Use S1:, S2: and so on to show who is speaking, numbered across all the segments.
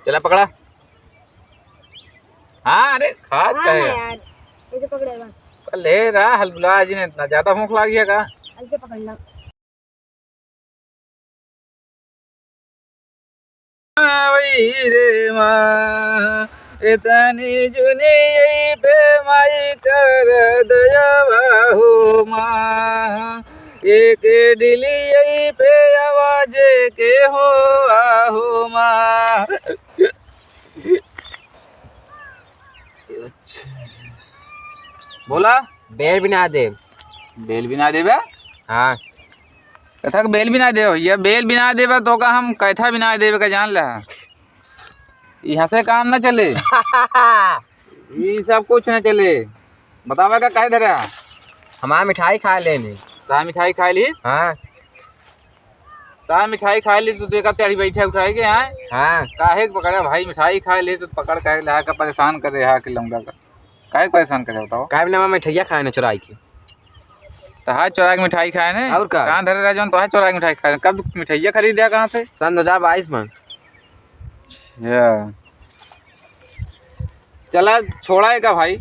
S1: चला पकड़ा। हाँ अरे खाद
S2: हाँ
S1: का
S2: ना
S1: है
S2: यार, ऐसे पकड़ेगा।
S1: ले रहा हलबुला जी ने इतना ज्यादा भूख लग गया का।
S2: ऐसे पकड़ना।
S1: वही रे माँ इतनी जुनी पे माई कर दया बाहू माँ एक डिली पे आवाज के हो आहू माँ। बोला
S3: बेल बिना दे।
S1: बेल बिना देबे।
S3: हाँ
S1: कथा बेल बिना दे ये बेल बिना देबे तो का हम कैथा बिना देबे का जान ला। यहाँ से काम न चले ये सब कुछ न चले। बतावा का कहे धरा
S3: हमारा मिठाई खा लेने।
S1: ता मिठाई खा ली।
S3: हाँ
S1: ता मिठाई खा ली तो देखा चढ़ी बैठे उठाए के यहाँ
S3: हाँ
S1: काहे के पकड़ा भाई मिठाई खा ले तो पकड़ के ला का परेशान कर रहा के लौंडा का काहे परेशान करे बताओ।
S3: काय बिना मिठाइया खाए ना चुराई की।
S1: तो हाथ चौरा के मिठाई खाए ने
S3: और का
S1: कहाँ धरे रह जाओ तो हाथ चौरा के मिठाई खाए कब मिठाइया खरीदा कहाँ से
S3: सन 2022 में।
S1: चला छोड़ा है का भाई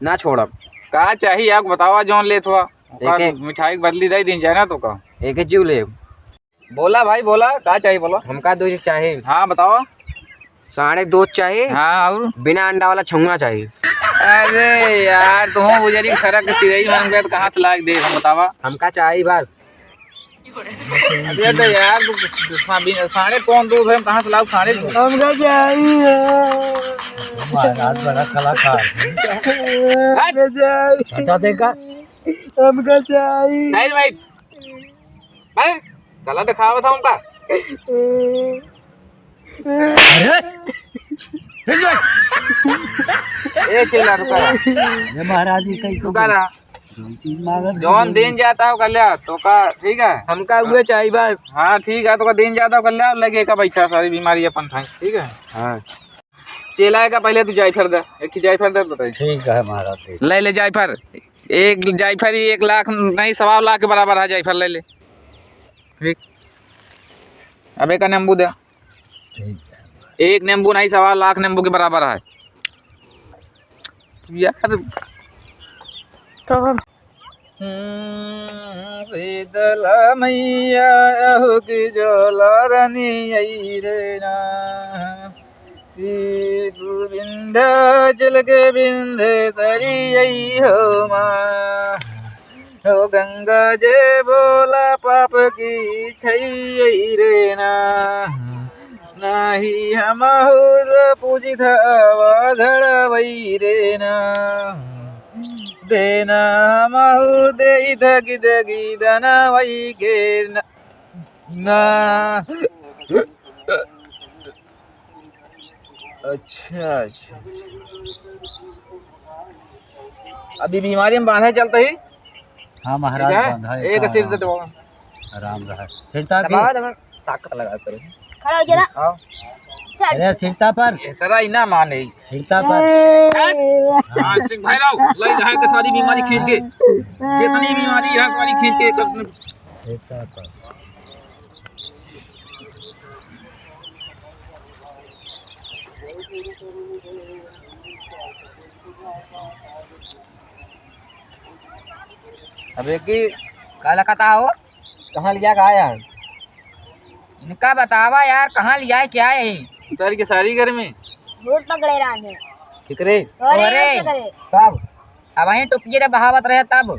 S3: ना छोड़ब
S1: का चाहिए आपको बतावा जौन ले थोड़ा
S3: एक
S1: मिठाई बदली दे दिन जाए ना तो का
S3: एक जीव ले।
S1: बोला भाई बोला का चाहिए बोलो।
S3: हमका 2 चीज चाहिए।
S1: हाँ बताओ।
S3: 2.5 चाहिए।
S1: हाँ और
S3: बिना अंडा वाला छुंगा चाहिए।
S1: अरे यार तुम गुजरी सड़क सीधे मन गए तो कहाँ से लाग दे हम बतावा।
S3: हमका चाहिए बस।
S1: अरे तो यार 2.5 दूध है कहाँ से लाग 2.5।
S3: हमका चाहिए।
S4: महाराज बड़ा कलाकार
S3: हटा देगा। हमका चाहिए।
S1: नहीं भाई भाई गला दिखावा था उनका। ए चला रुका
S4: ये महाराज जी कहीं तो
S1: रुका रहा
S4: चीज मांगत
S1: जौन दिन जाता हो कल्या तो का ठीक है।
S3: हमका हुए चाहिए बस।
S1: हाँ ठीक है तो का दिन जाता हो कल्या लगे का बैठा सारी बीमारी अपन ठाई ठीक है।
S3: हाँ
S1: चेला का पहले तू जायफर दे एक ही जायफर दे बताइए।
S4: ठीक है महाराज
S1: ले ले जायफर एक जायफर ही 1 लाख नहीं 1.25 लाख के बराबर है जायफर ले ले ठीक। अब एक नींबू दे।
S4: ठीक
S1: एक नींबू नहीं 1.25 लाख नींबू के बराबर है यार।
S2: तो हम
S1: शीतला मैया की जोलरनी रे ना गोविंद चल के बिंदे सरी हो माँ हो गंगा जे बोला पाप की छई रे ना नाही हम पूजित घड़वई रे ना देना महु दे दगी दगी दना वही के ना। अच्छा अच्छा अभी बीमारी में बांधा चलता ही।
S4: हाँ महाराज बांधा है
S1: एक सिर दे दो
S4: आराम रहा सिरता भी
S3: ताकत लगा कर।
S2: खड़ा हो जरा।
S1: आओ
S4: अरे सिरता पर
S1: तेरा इना माने
S4: सिरता पर
S1: हाँ सिंह भाई लाओ ले जाए के सारी बीमारी खींच के जितनी बीमारी है सारी खींच के
S4: सिरता पर
S1: अब एक ही
S3: काला कता हो कहाँ लिया का यार। इनका बतावा यार कहाँ लिया है क्या है।
S1: उतर के सारी घर में
S2: भूत पकड़े राज है।
S3: ठीक रे।
S2: अरे
S3: तब अब वहीं टुकिए बहावत रहे तब